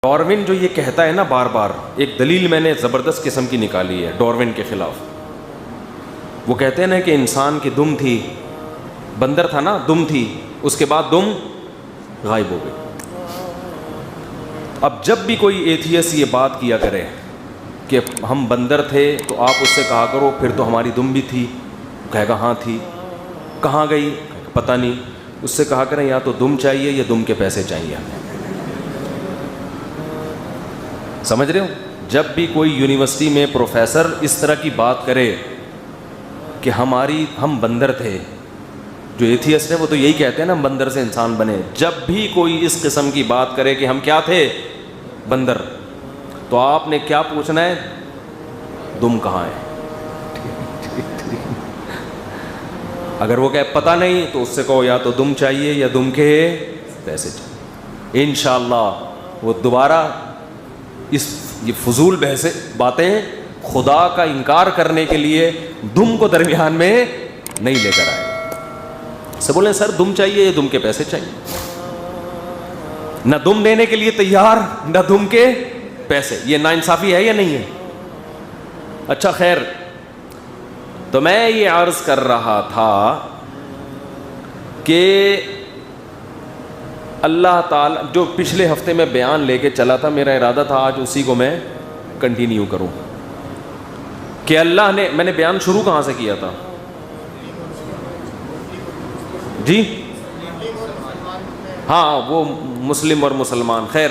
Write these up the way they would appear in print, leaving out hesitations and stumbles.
Darwin جو یہ کہتا ہے نا بار بار، ایک دلیل میں نے زبردست قسم کی نکالی ہے ڈاروین کے خلاف. وہ کہتے ہیں نا کہ انسان کی دم تھی، بندر تھا نا، دم تھی، اس کے بعد دم غائب ہو گئی. اب جب بھی کوئی ایتھیسٹ یہ بات کیا کرے کہ ہم بندر تھے تو آپ اس سے کہا کرو پھر تو ہماری دم بھی تھی، کہے گا ہاں تھی. کہاں گئی؟ پتہ نہیں. اس سے کہا کریں یا تو دم چاہیے یا دم کے پیسے چاہیے. سمجھ رہے ہو؟ جب بھی کوئی یونیورسٹی میں پروفیسر اس طرح کی بات کرے کہ ہم بندر تھے، جو ایتھیسٹ ہیں وہ تو یہی کہتے ہیں نا بندر سے انسان بنے. جب بھی کوئی اس قسم کی بات کرے کہ ہم کیا تھے؟ بندر، تو آپ نے کیا پوچھنا ہے؟ دم کہاں ہے؟ اگر وہ کہے پتہ نہیں تو اس سے کہو یا تو دم چاہیے یا دم کے پیسے چاہیے. انشاءاللہ وہ دوبارہ یہ فضول باتیں خدا کا انکار کرنے کے لیے دم کو درمیان میں نہیں لے کر آئے. سے بولیں سر دم چاہیے یا دم کے پیسے چاہیے؟ نہ دم دینے کے لیے تیار نہ دم کے پیسے. یہ ناانصافی ہے یا نہیں ہے؟ اچھا خیر، تو میں یہ عرض کر رہا تھا کہ اللہ تعالیٰ جو پچھلے ہفتے میں بیان لے کے چلا تھا، میرا ارادہ تھا آج اسی کو میں کنٹینیو کروں کہ اللہ نے، میں نے بیان شروع کہاں سے کیا تھا جی؟ ہاں وہ مسلم اور مسلمان. خیر،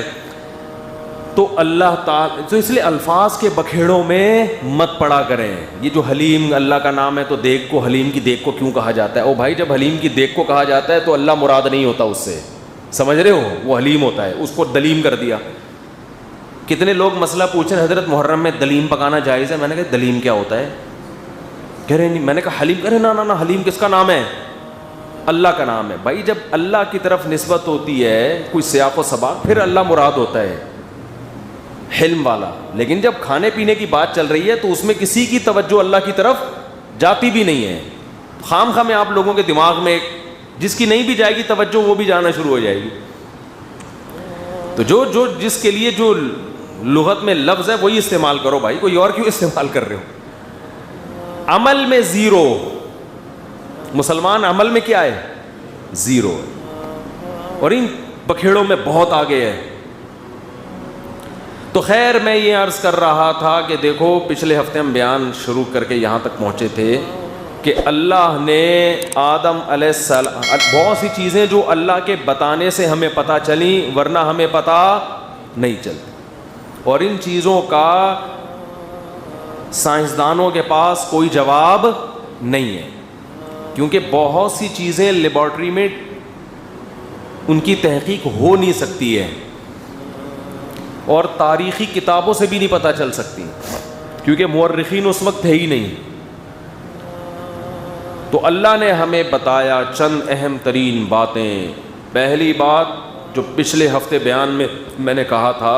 تو اللہ تعالیٰ تو اس لیے الفاظ کے بکھیڑوں میں مت پڑا کریں. یہ جو حلیم اللہ کا نام ہے تو دیگ کو، حلیم کی دیگ کو کیوں کہا جاتا ہے؟ او بھائی جب حلیم کی دیگ کو کہا جاتا ہے تو اللہ مراد نہیں ہوتا اس سے، سمجھ رہے ہو؟ وہ حلیم ہوتا ہے، اس کو دلیم کر دیا. کتنے لوگ مسئلہ پوچھ رہے حضرت محرم میں دلیم پکانا جائز ہے؟ میں نے کہا دلیم کیا ہوتا ہے؟ کہہ رہے نہیں. میں نے کہا حلیم، کہہ رہے نا حلیم کس کا نام ہے؟ اللہ کا نام ہے. بھائی جب اللہ کی طرف نسبت ہوتی ہے کوئی سیاق و سباق پھر اللہ مراد ہوتا ہے، حلم والا. لیکن جب کھانے پینے کی بات چل رہی ہے تو اس میں کسی کی توجہ اللہ کی طرف جاتی بھی نہیں ہے. خام خواہ میں آپ لوگوں کے دماغ میں جس کی نہیں بھی جائے گی توجہ وہ بھی جانا شروع ہو جائے گی. تو جو جس کے لیے جو لغت میں لفظ ہے وہی استعمال کرو بھائی، کوئی اور کیوں استعمال کر رہے ہو؟ عمل میں زیرو، مسلمان عمل میں کیا ہے؟ زیرو ہے، اور ان بکھیڑوں میں بہت آگے ہے. تو خیر میں یہ عرض کر رہا تھا کہ دیکھو پچھلے ہفتے ہم بیان شروع کر کے یہاں تک پہنچے تھے کہ اللہ نے آدم علیہ السلام، بہت سی چیزیں جو اللہ کے بتانے سے ہمیں پتہ چلیں ورنہ ہمیں پتہ نہیں چلتی، اور ان چیزوں کا سائنسدانوں کے پاس کوئی جواب نہیں ہے، کیونکہ بہت سی چیزیں لیبارٹری میں ان کی تحقیق ہو نہیں سکتی ہے اور تاریخی کتابوں سے بھی نہیں پتہ چل سکتی کیونکہ مورخین اس وقت تھے ہی نہیں. تو اللہ نے ہمیں بتایا چند اہم ترین باتیں. پہلی بات جو پچھلے ہفتے بیان میں نے کہا تھا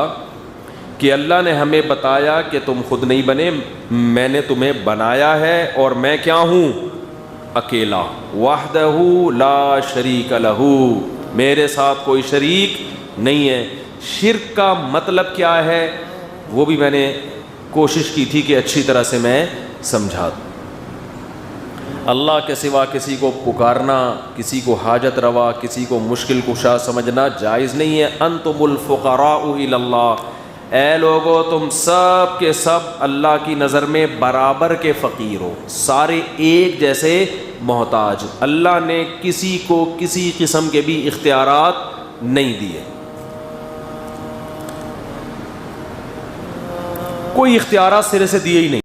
کہ اللہ نے ہمیں بتایا کہ تم خود نہیں بنے، میں نے تمہیں بنایا ہے، اور میں کیا ہوں؟ اکیلا. وحدہ لا شریک لہ، میرے ساتھ کوئی شریک نہیں ہے. شرک کا مطلب کیا ہے وہ بھی میں نے کوشش کی تھی کہ اچھی طرح سے میں سمجھا دوں. اللہ کے سوا کسی کو پکارنا، کسی کو حاجت روا، کسی کو مشکل کشا سمجھنا جائز نہیں ہے. انتم الفقراء الی اللہ، اے لوگو تم سب کے سب اللہ کی نظر میں برابر کے فقیر ہو، سارے ایک جیسے محتاج. اللہ نے کسی کو کسی قسم کے بھی اختیارات نہیں دیے، کوئی اختیارات سرے سے دیے ہی نہیں.